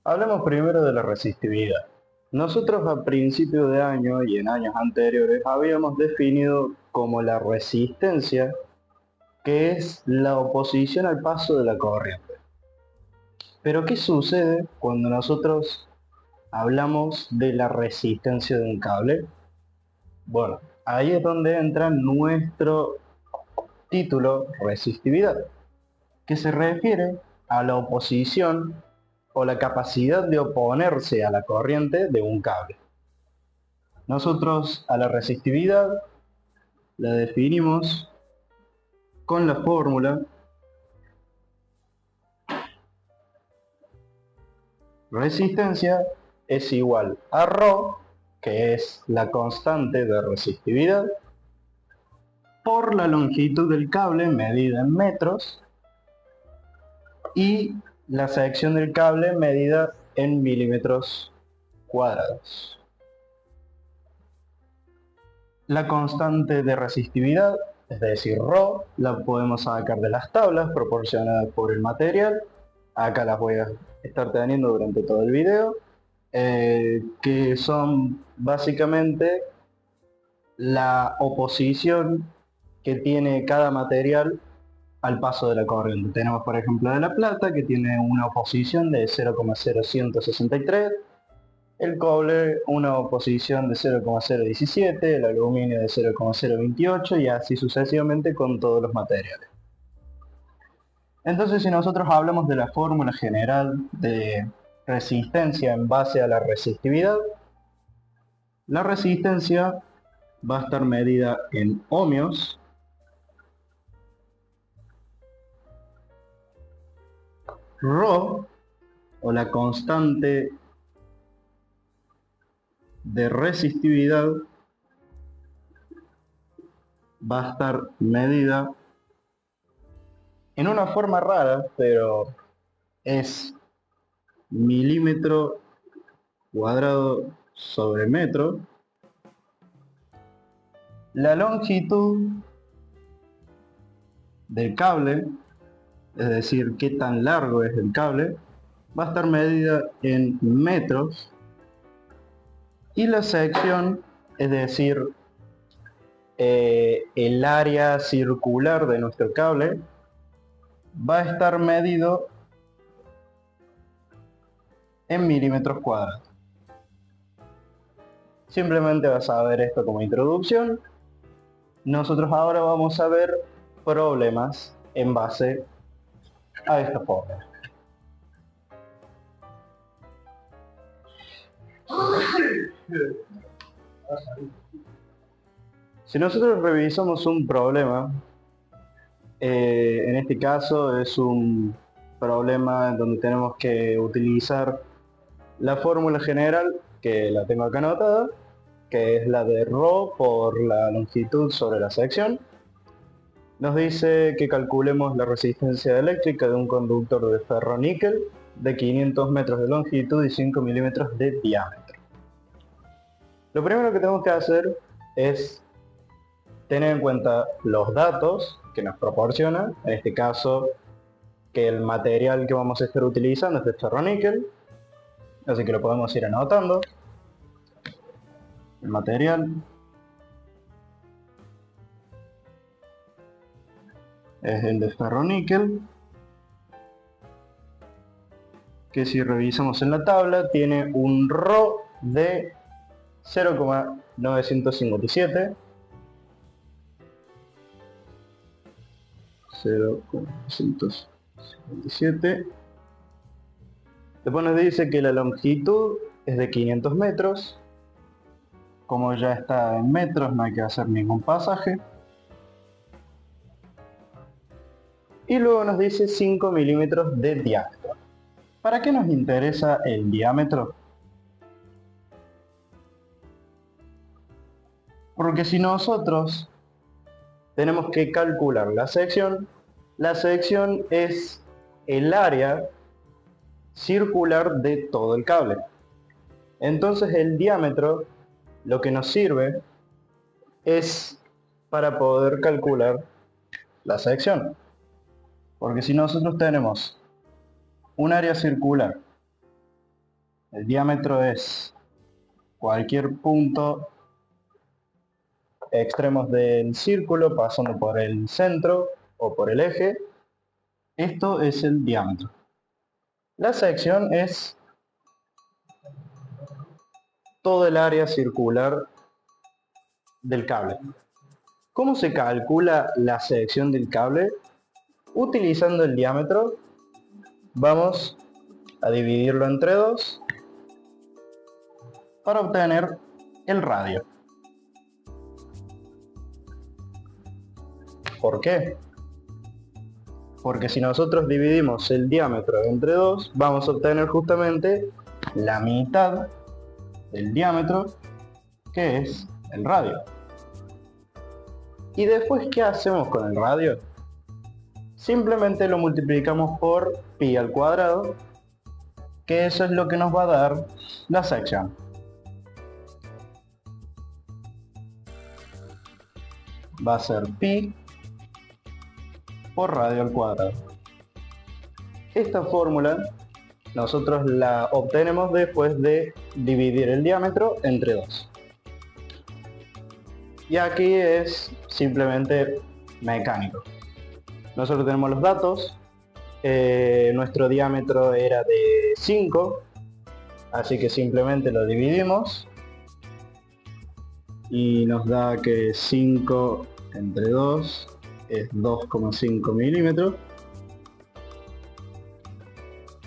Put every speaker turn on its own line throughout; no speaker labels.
Hablemos primero de la resistividad. Nosotros a principio de año y en años anteriores habíamos definido como la resistencia, que es la oposición al paso de la corriente. Pero ¿qué sucede cuando nosotros hablamos de la resistencia de un cable? Bueno, ahí es donde entra nuestro título resistividad, que se refiere a la oposición o la capacidad de oponerse a la corriente de un cable. Nosotros a la resistividad la definimos con la fórmula resistencia es igual a ρ, que es la constante de resistividad, por la longitud del cable medida en metros y la sección del cable medida en milímetros cuadrados. La constante de resistividad, es decir, ρ, la podemos sacar de las tablas proporcionadas por el material. Acá las voy a estar teniendo durante todo el video, que son básicamente la oposición que tiene cada material al paso de la corriente. Tenemos por ejemplo de la plata, que tiene una oposición de 0,0163, el cobre una oposición de 0,017, el aluminio de 0,028 y así sucesivamente con todos los materiales. Entonces, si nosotros hablamos de la fórmula general de resistencia en base a la resistividad, la resistencia va a estar medida en ohmios, ρ, o la constante de resistividad, va a estar medida en una forma rara, pero es milímetro cuadrado sobre metro. La longitud del cable, es decir, qué tan largo es el cable, va a estar medida en metros, y la sección, es decir, el área circular de nuestro cable, va a estar medido en milímetros cuadrados. Simplemente vas a ver esto como introducción. Nosotros ahora vamos a ver problemas en base a esta fórmula. Si nosotros revisamos un problema, en este caso es un problema donde tenemos que utilizar la fórmula general, que la tengo acá anotada, que es la de ρ por la longitud sobre la sección. Nos dice que calculemos la resistencia eléctrica de un conductor de ferro-níquel de 500 metros de longitud y 5 milímetros de diámetro. Lo primero que tenemos que hacer es tener en cuenta los datos que nos proporciona, en este caso que el material que vamos a estar utilizando es de ferro-níquel, así que lo podemos ir anotando. El material es el de ferro-níquel, que si revisamos en la tabla tiene un ρ de 0,957, 0,957. Después nos dice que la longitud es de 500 metros. Como ya está en metros, no hay que hacer ningún pasaje. Y luego nos dice 5 milímetros de diámetro. ¿Para qué nos interesa el diámetro? Porque si nosotros tenemos que calcular la sección es el área circular de todo el cable. Entonces el diámetro lo que nos sirve es para poder calcular la sección. Porque si nosotros tenemos un área circular El diámetro es cualquier punto extremos del círculo pasando por el centro o por el eje. Esto es el diámetro. La sección es todo el área circular del cable. ¿Cómo se calcula la sección del cable? Utilizando el diámetro, vamos a dividirlo entre 2 para obtener el radio. ¿Por qué? Porque si nosotros dividimos el diámetro entre 2, vamos a obtener justamente la mitad del diámetro, que es el radio. ¿Y después qué hacemos con el radio? Simplemente lo multiplicamos por pi al cuadrado, que eso es lo que nos va a dar la sección. Va a ser pi por radio al cuadrado. Esta fórmula nosotros la obtenemos después de dividir el diámetro entre 2. Y aquí es simplemente mecánico. Nosotros tenemos los datos. Nuestro diámetro era de 5, así que simplemente lo dividimos y nos da que 5 entre 2 es 2,5 milímetros.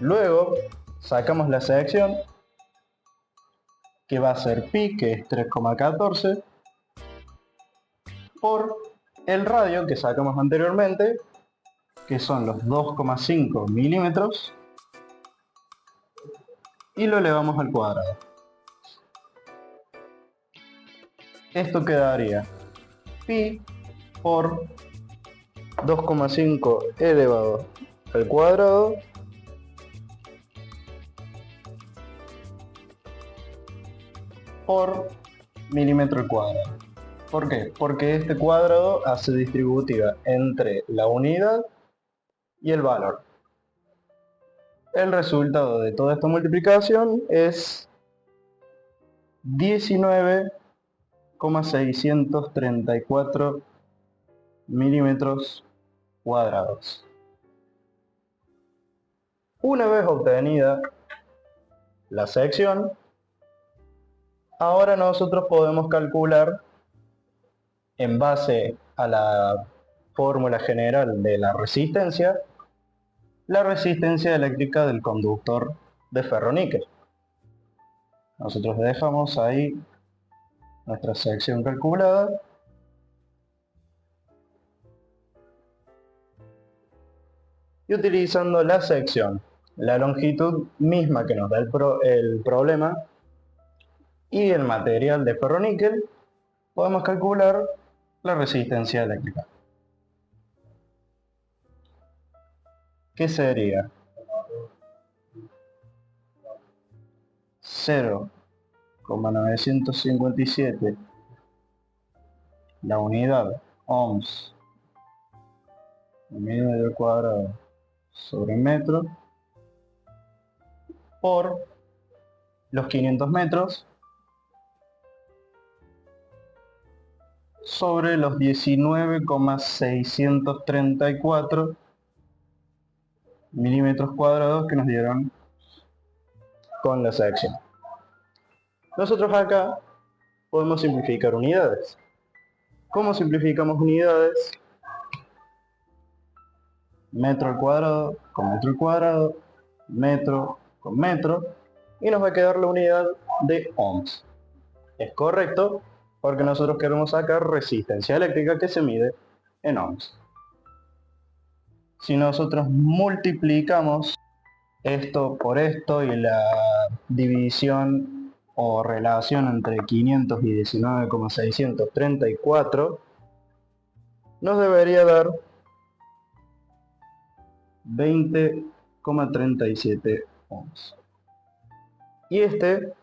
Luego sacamos la sección, que va a ser pi, que es 3,14, por el radio que sacamos anteriormente, que son los 2,5 milímetros, y lo elevamos al cuadrado. Esto quedaría pi por 2,5 elevado al cuadrado por milímetro al cuadrado. ¿Por qué? Porque este cuadrado hace distributiva entre la unidad y el valor. El resultado de toda esta multiplicación es 19,634 milímetros cuadrados. Una vez obtenida la sección, ahora nosotros podemos calcular, en base a la fórmula general de la resistencia eléctrica del conductor de ferro-níquel. Nosotros dejamos ahí nuestra sección calculada. Y utilizando la sección, la longitud misma que nos da el problema y el material de ferro-níquel, podemos calcular la resistencia eléctrica. ¿Qué sería? 0,957 la unidad ohms medio al cuadrado sobre metro por los 500 metros sobre los 19,634 milímetros cuadrados que nos dieron con la sección. Nosotros acá podemos simplificar unidades. ¿Cómo simplificamos unidades? Metro al cuadrado con metro al cuadrado, metro con metro, y nos va a quedar la unidad de ohms. Es correcto, porque nosotros queremos sacar resistencia eléctrica que se mide en ohms. Si nosotros multiplicamos esto por esto y la división o relación entre 500 y 19,634 nos debería dar 20,37 ohms. Y este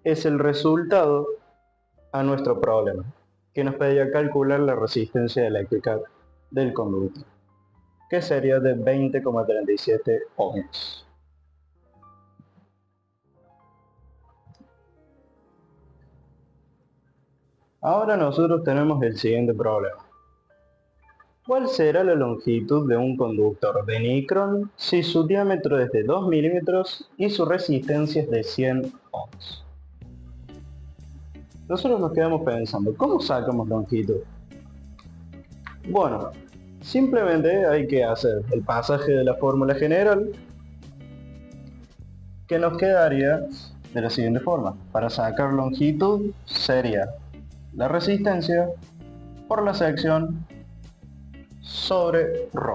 es el resultado a nuestro problema, que nos pedía calcular la resistencia eléctrica del conductor, que sería de 20,37 ohms. Ahora nosotros tenemos el siguiente problema. ¿Cuál será la longitud de un conductor de nicron si su diámetro es de 2 milímetros y su resistencia es de 100 ohms? Nosotros nos quedamos pensando, ¿cómo sacamos longitud? Bueno, simplemente hay que hacer el pasaje de la fórmula general, que nos quedaría de la siguiente forma. Para sacar longitud sería la resistencia por la sección sobre ρ.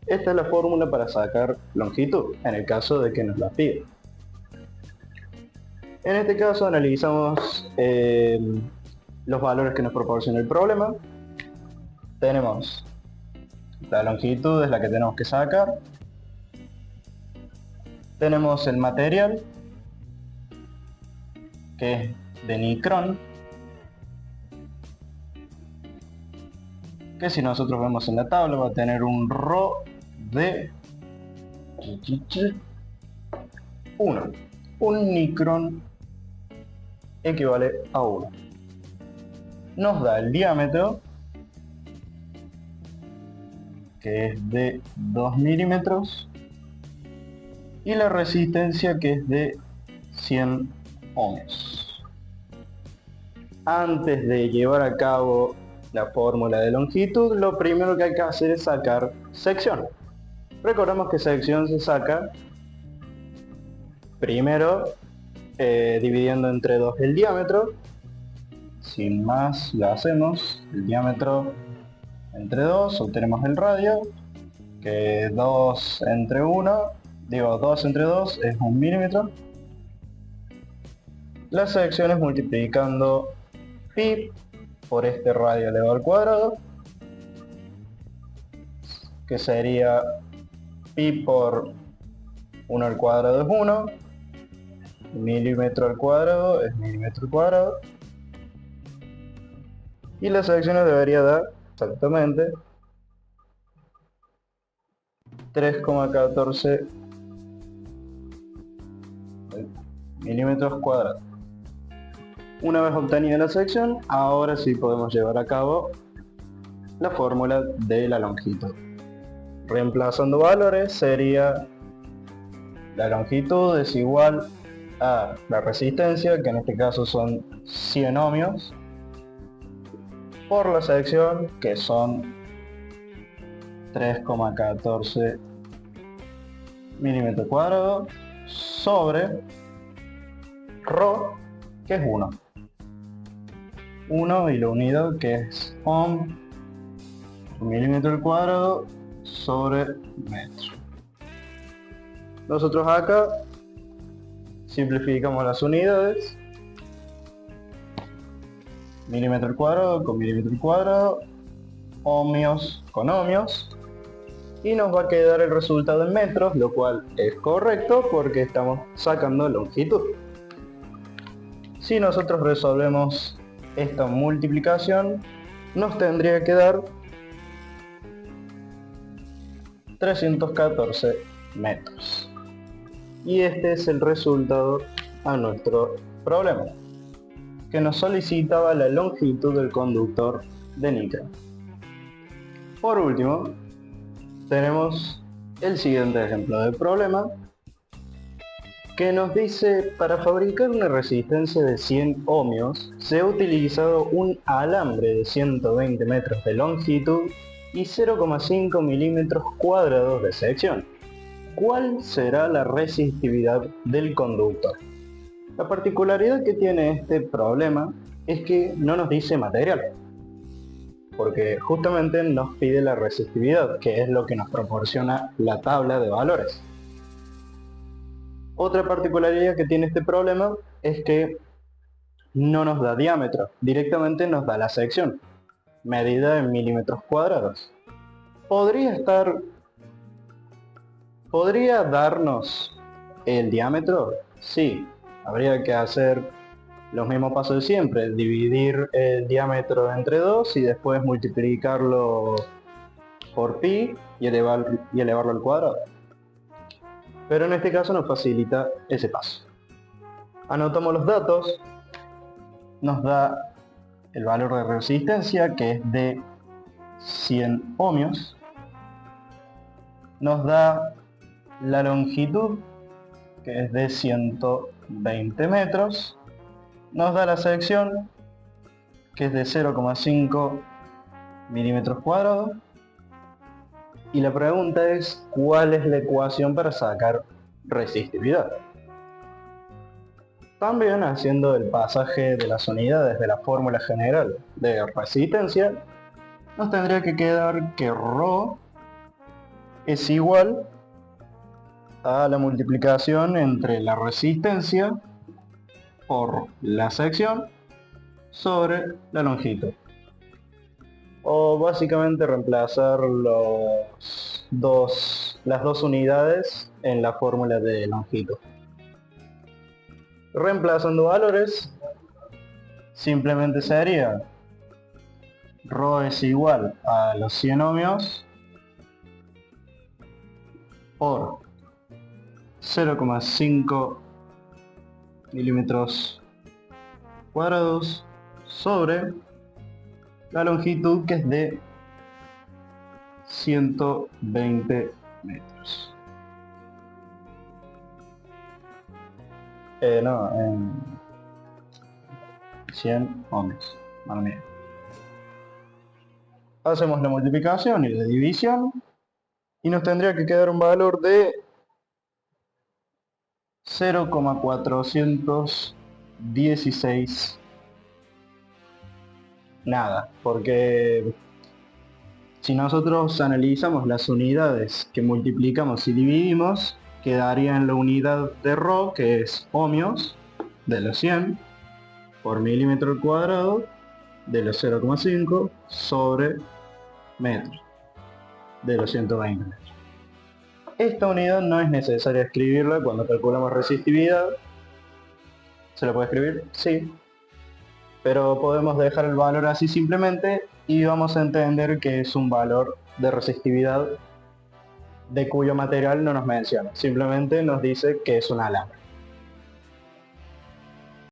Esta es la fórmula para sacar longitud, en el caso de que nos la pida. En este caso analizamos los valores que nos proporciona el problema. Tenemos la longitud, es la que tenemos que sacar. Tenemos el material, que es de nicrón, que si nosotros vemos en la tabla va a tener un ρ de 1. Un nicrón equivale a 1. Nos da el diámetro, que es de 2 milímetros, y la resistencia, que es de 100 ohms. Antes de llevar a cabo la fórmula de longitud, lo primero que hay que hacer es sacar sección. Recordemos que sección se saca primero dividiendo entre 2 el diámetro. Sin más lo hacemos, el diámetro entre 2, obtenemos el radio, que 2 entre 2 es 1 milímetro. Las secciones multiplicando pi por este radio elevado al cuadrado, que sería pi por 1 al cuadrado es 1, milímetro al cuadrado es milímetro al cuadrado, y las secciones debería dar exactamente 3,14 milímetros cuadrados. Una vez obtenida la sección, ahora sí podemos llevar a cabo la fórmula de la longitud. Reemplazando valores sería la longitud es igual a la resistencia, que en este caso son 100 ohmios, por la sección, que son 3,14 milímetros cuadrados, sobre ρ, que es 1. 1 y la unidad, que es ohm, milímetro al cuadrado sobre metro. Nosotros acá simplificamos las unidades, milímetro al cuadrado con milímetro al cuadrado, ohmios con ohmios, y nos va a quedar el resultado en metros, lo cual es correcto porque estamos sacando longitud. Si nosotros resolvemos esta multiplicación, nos tendría que dar 314 metros. Y este es el resultado a nuestro problema, que nos solicitaba la longitud del conductor de níquel. Por último, tenemos el siguiente ejemplo del problema, que nos dice: para fabricar una resistencia de 100 ohmios se ha utilizado un alambre de 120 metros de longitud y 0,5 milímetros cuadrados de sección. ¿Cuál será la resistividad del conductor? La particularidad que tiene este problema es que no nos dice material, porque justamente nos pide la resistividad, que es lo que nos proporciona la tabla de valores. Otra particularidad que tiene este problema es que no nos da diámetro, directamente nos da la sección, medida en milímetros cuadrados. ¿Podría darnos el diámetro? Sí, habría que hacer los mismos pasos de siempre, dividir el diámetro entre 2 y después multiplicarlo por pi y elevarlo al cuadrado. Pero en este caso nos facilita ese paso. Anotamos los datos, nos da el valor de resistencia, que es de 100 ohmios, nos da la longitud, que es de 120 metros, nos da la sección, que es de 0,5 milímetros cuadrados, y la pregunta es, ¿cuál es la ecuación para sacar resistividad? También haciendo el pasaje de las unidades de la fórmula general de resistencia, nos tendría que quedar que ρ es igual a la multiplicación entre la resistencia por la sección sobre la longitud. O básicamente reemplazar las dos unidades en la fórmula de longitud. Reemplazando valores, simplemente sería ρ es igual a los 100 ohmios por 0,5 milímetros cuadrados sobre la longitud, que es de 120 metros. En 100 ohmios. Mala mía. Hacemos la multiplicación y la división y nos tendría que quedar un valor de 0,416 nada, porque si nosotros analizamos las unidades que multiplicamos y dividimos, quedaría en la unidad de ρ, que es ohmios de los 100 por milímetro al cuadrado de los 0,5 sobre metros de los 120 metros. Esta unidad no es necesario escribirla cuando calculamos resistividad. ¿Se la puede escribir? Sí. Pero podemos dejar el valor así simplemente y vamos a entender que es un valor de resistividad de cuyo material no nos menciona. Simplemente nos dice que es un alambre.